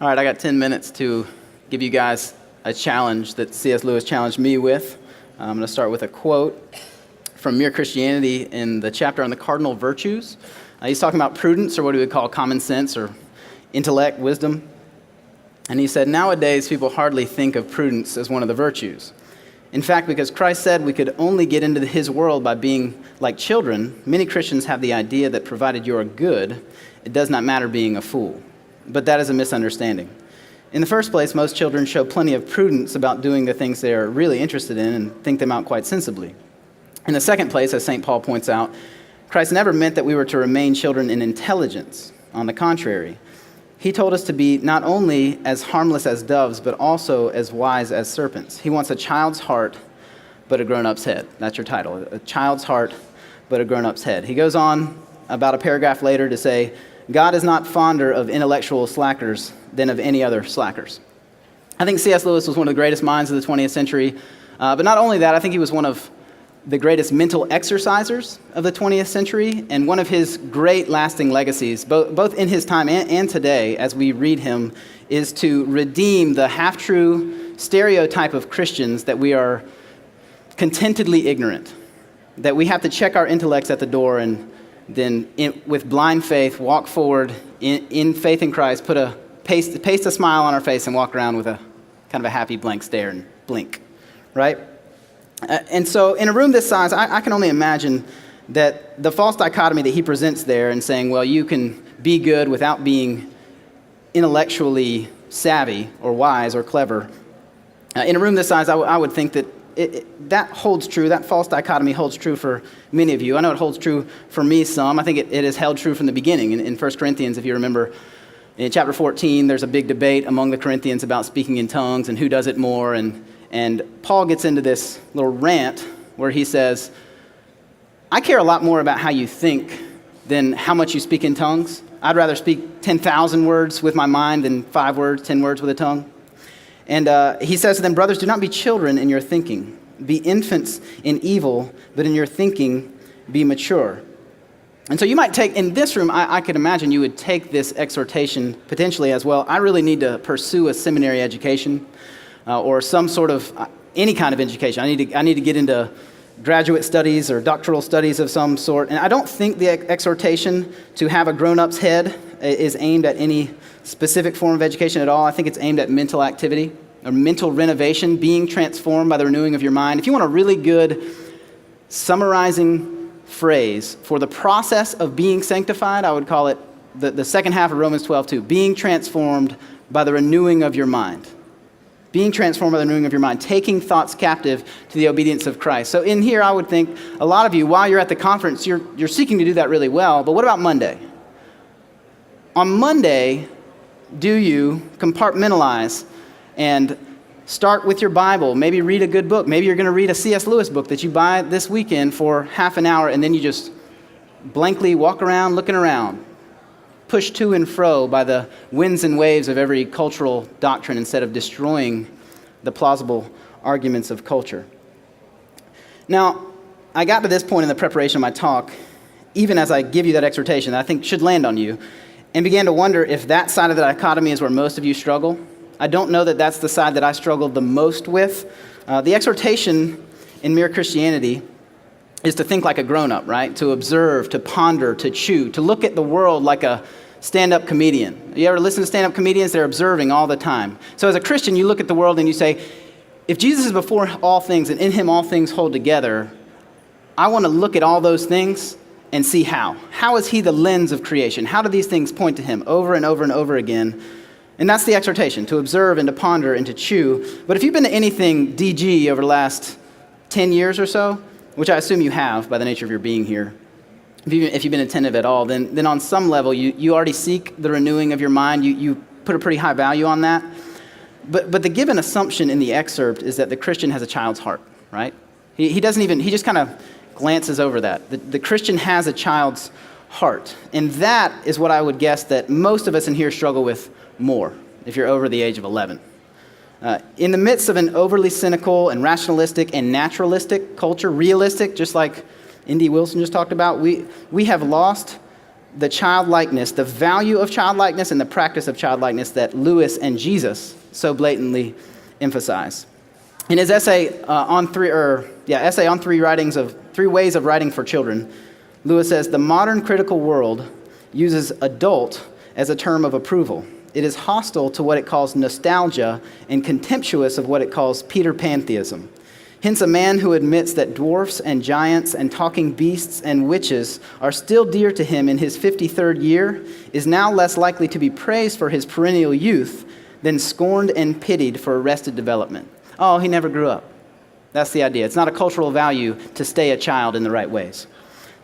All right, I got 10 minutes to give you guys a challenge that C.S. Lewis challenged me with. I'm going to start with a quote from Mere Christianity in the chapter on the cardinal virtues. He's talking about prudence, or what he would call common sense, or intellect, wisdom. And he said, nowadays people hardly think of prudence as one of the virtues. In fact, because Christ said we could only get into his world by being like children, many Christians have the idea that provided you are good, it does not matter being a fool. But that is a misunderstanding. In the first place, most children show plenty of prudence about doing the things they are really interested in and think them out quite sensibly. In the second place, as St. Paul points out, Christ never meant that we were to remain children in intelligence. On the contrary, he told us to be not only as harmless as doves, but also as wise as serpents. He wants a child's heart, but a grown-up's head. That's your title, a child's heart, but a grown-up's head. He goes on about a paragraph later to say, God is not fonder of intellectual slackers than of any other slackers. I think C.S. Lewis was one of the greatest minds of the 20th century, but not only that, I think he was one of the greatest mental exercisers of the 20th century, and one of his great lasting legacies, both in his time and today, as we read him, is to redeem the half-true stereotype of Christians that we are contentedly ignorant, that we have to check our intellects at the door and then with blind faith walk forward in faith in Christ, paste a smile on our face and walk around with a kind of a happy blank stare and blink, right? And so in a room this size, I can only imagine that the false dichotomy that he presents there and saying, well, you can be good without being intellectually savvy or wise or clever. In a room this size, I would think that that holds true. That false dichotomy holds true for many of you. I know it holds true for me some. I think it has held true from the beginning. In 1 Corinthians, if you remember, in chapter 14, there's a big debate among the Corinthians about speaking in tongues and who does it more. And Paul gets into this little rant where he says, I care a lot more about how you think than how much you speak in tongues. I'd rather speak 10,000 words with my mind than 5 words, 10 words with a tongue. And he says to them, brothers, do not be children in your thinking. Be infants in evil, but in your thinking be mature. And so you might take, in this room, I could imagine you would take this exhortation potentially as well. I really need to pursue a seminary education or some sort of, any kind of education. I need to get into graduate studies or doctoral studies of some sort. And I don't think the exhortation to have a grown-up's head is aimed at any specific form of education at all. I think it's aimed at mental activity or mental renovation, being transformed by the renewing of your mind. If you want a really good summarizing phrase for the process of being sanctified, I would call it the second half of Romans 12:2, being transformed by the renewing of your mind. Being transformed by the renewing of your mind, taking thoughts captive to the obedience of Christ. So in here, I would think a lot of you, while you're at the conference, you're seeking to do that really well, but what about Monday? On Monday, do you compartmentalize and start with your Bible, maybe read a good book. Maybe you're going to read a C.S. Lewis book that you buy this weekend for half an hour, and then you just blankly walk around looking around, pushed to and fro by the winds and waves of every cultural doctrine instead of destroying the plausible arguments of culture. Now, I got to this point in the preparation of my talk, even as I give you that exhortation that I think should land on you, and began to wonder if that side of the dichotomy is where most of you struggle. I don't know that that's the side that I struggled the most with. The exhortation in Mere Christianity is to think like a grown-up, right? To observe, to ponder, to chew, to look at the world like a stand-up comedian. You ever listen to stand-up comedians? They're observing all the time. So as a Christian, you look at the world and you say, if Jesus is before all things and in him all things hold together, I want to look at all those things and see how. How is he the lens of creation? How do these things point to him over and over and over again? And that's the exhortation, to observe and to ponder and to chew. But if you've been to anything DG over the last 10 years or so, which I assume you have by the nature of your being here, if you've been attentive at all, then on some level you already seek the renewing of your mind. You put a pretty high value on that. But the given assumption in the excerpt is that the Christian has a child's heart, right? He just kind of glances over that. The Christian has a child's heart. And that is what I would guess that most of us in here struggle with more, if you're over the age of 11. In the midst of an overly cynical and rationalistic and naturalistic culture, realistic, just like Indy Wilson just talked about, we have lost the childlikeness, the value of childlikeness and the practice of childlikeness that Lewis and Jesus so blatantly emphasize. In his essay on three ways of writing for children, Lewis says, the modern critical world uses adult as a term of approval. It is hostile to what it calls nostalgia and contemptuous of what it calls Peter Pantheism. Hence, a man who admits that dwarfs and giants and talking beasts and witches are still dear to him in his 53rd year is now less likely to be praised for his perennial youth than scorned and pitied for arrested development. Oh, he never grew up. That's the idea. It's not a cultural value to stay a child in the right ways.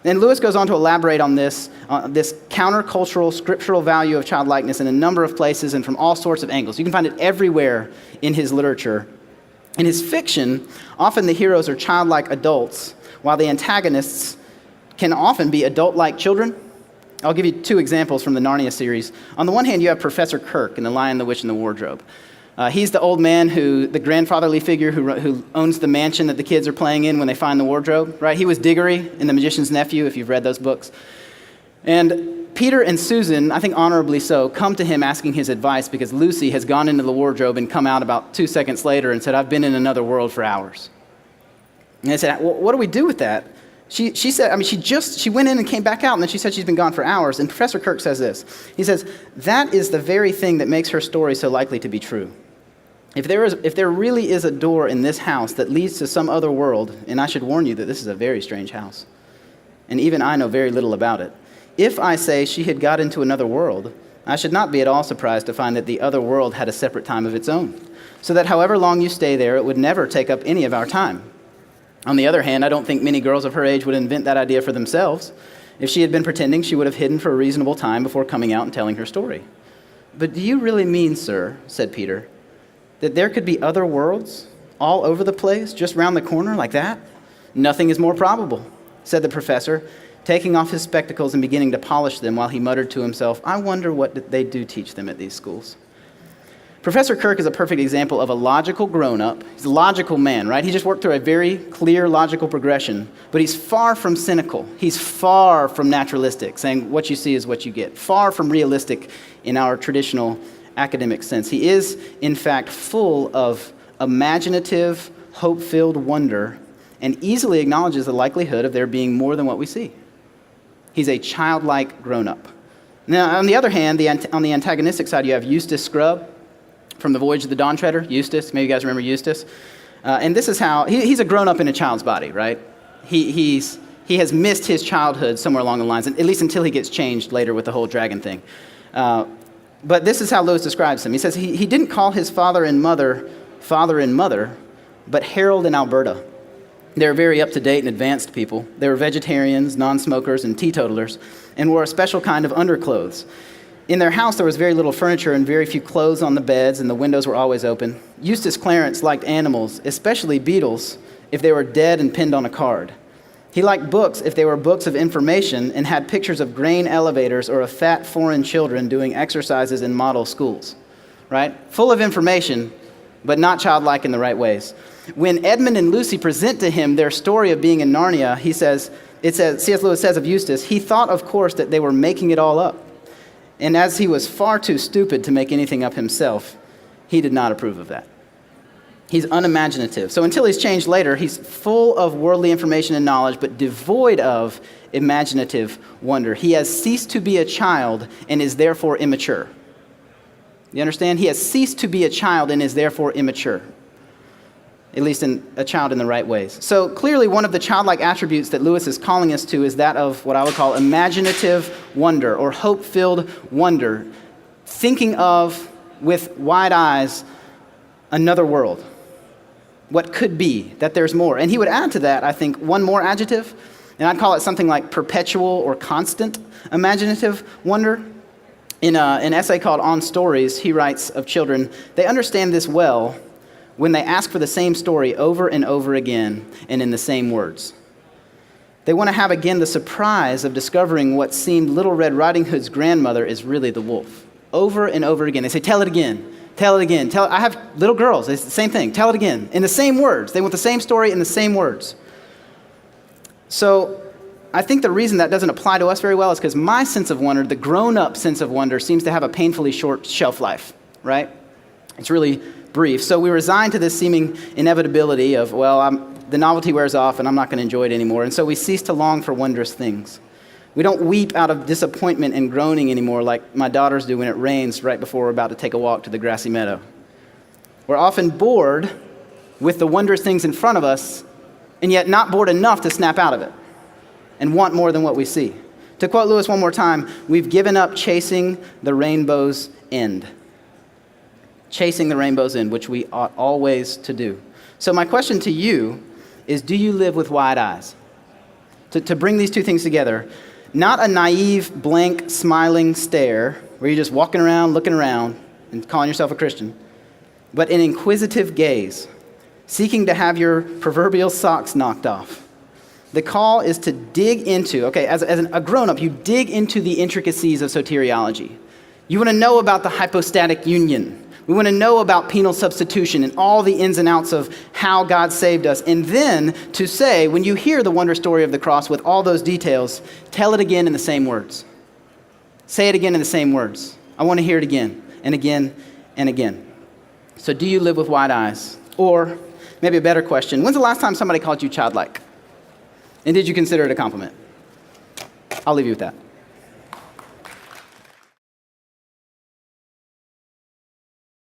And Lewis goes on to elaborate on this countercultural scriptural value of childlikeness in a number of places and from all sorts of angles. You can find it everywhere in his literature. In his fiction, often the heroes are childlike adults, while the antagonists can often be adult-like children. I'll give you two examples from the Narnia series. On the one hand, you have Professor Kirke in The Lion, the Witch, and the Wardrobe. He's the old man the grandfatherly figure who owns the mansion that the kids are playing in when they find the wardrobe, right? He was Diggory in The Magician's Nephew, if you've read those books. And Peter and Susan, I think honorably so, come to him asking his advice because Lucy has gone into the wardrobe and come out about 2 seconds later and said, I've been in another world for hours. And they said, well, what do we do with that? She said, she went in and came back out, and then she said she's been gone for hours. And Professor Kirke says this. He says, that is the very thing that makes her story so likely to be true. If there really is a door in this house that leads to some other world, and I should warn you that this is a very strange house, and even I know very little about it, if I say she had got into another world, I should not be at all surprised to find that the other world had a separate time of its own, so that however long you stay there, it would never take up any of our time. On the other hand, I don't think many girls of her age would invent that idea for themselves. If she had been pretending, she would have hidden for a reasonable time before coming out and telling her story. But do you really mean, sir, said Peter, that there could be other worlds all over the place, just round the corner like that? Nothing is more probable, said the professor, taking off his spectacles and beginning to polish them while he muttered to himself, I wonder what they do teach them at these schools. Professor Kirke is a perfect example of a logical grown-up. He's a logical man, right? He just worked through a very clear logical progression, but he's far from cynical. He's far from naturalistic, saying what you see is what you get. Far from realistic in our traditional academic sense. He is, in fact, full of imaginative, hope-filled wonder and easily acknowledges the likelihood of there being more than what we see. He's a childlike grown-up. Now, on the other hand, on the antagonistic side, you have Eustace Scrubb from The Voyage of the Dawn Treader. Eustace, maybe you guys remember Eustace. And this is how, he's a grown-up in a child's body, right? He has missed his childhood somewhere along the lines, at least until he gets changed later with the whole dragon thing. But this is how Lewis describes him. He says he didn't call his father and mother, but Harold and Alberta. They were very up-to-date and advanced people. They were vegetarians, non-smokers, and teetotalers, and wore a special kind of underclothes. In their house, there was very little furniture and very few clothes on the beds, and the windows were always open. Eustace Clarence liked animals, especially beetles, if they were dead and pinned on a card. He liked books if they were books of information and had pictures of grain elevators or of fat foreign children doing exercises in model schools, right? Full of information, but not childlike in the right ways. When Edmund and Lucy present to him their story of being in Narnia, C.S. Lewis says of Eustace, he thought, of course, that they were making it all up. And as he was far too stupid to make anything up himself, he did not approve of that. He's unimaginative. So until he's changed later, he's full of worldly information and knowledge, but devoid of imaginative wonder. He has ceased to be a child and is therefore immature. You understand? He has ceased to be a child and is therefore immature. At least a child in the right ways. So clearly one of the childlike attributes that Lewis is calling us to is that of what I would call imaginative wonder or hope-filled wonder. Thinking of, with wide eyes, another world. What could be, that there's more. And he would add to that, I think, one more adjective, and I'd call it something like perpetual or constant imaginative wonder. In an essay called On Stories, he writes of children, they understand this well when they ask for the same story over and over again and in the same words. They want to have again the surprise of discovering what seemed Little Red Riding Hood's grandmother is really the wolf. Over and over again. They say, tell it again. Tell it again. I have little girls. It's the same thing. Tell it again. In the same words. They want the same story in the same words. So I think the reason that doesn't apply to us very well is because my sense of wonder, the grown-up sense of wonder, seems to have a painfully short shelf life, right? It's really brief. So we resign to this seeming inevitability of, the novelty wears off and I'm not going to enjoy it anymore. And so we cease to long for wondrous things. We don't weep out of disappointment and groaning anymore like my daughters do when it rains right before we're about to take a walk to the grassy meadow. We're often bored with the wondrous things in front of us, and yet not bored enough to snap out of it and want more than what we see. To quote Lewis one more time, we've given up chasing the rainbow's end. Chasing the rainbow's end, which we ought always to do. So my question to you is, do you live with wide eyes? To bring these two things together, not a naive, blank, smiling stare where you're just walking around, looking around, and calling yourself a Christian, but an inquisitive gaze, seeking to have your proverbial socks knocked off. The call is to dig into, as a grown-up, you dig into the intricacies of soteriology. You want to know about the hypostatic union. We want to know about penal substitution and all the ins and outs of how God saved us. And then to say, when you hear the wonder story of the cross with all those details, tell it again in the same words. Say it again in the same words. I want to hear it again and again and again. So do you live with wide eyes? Or maybe a better question, when's the last time somebody called you childlike? And did you consider it a compliment? I'll leave you with that.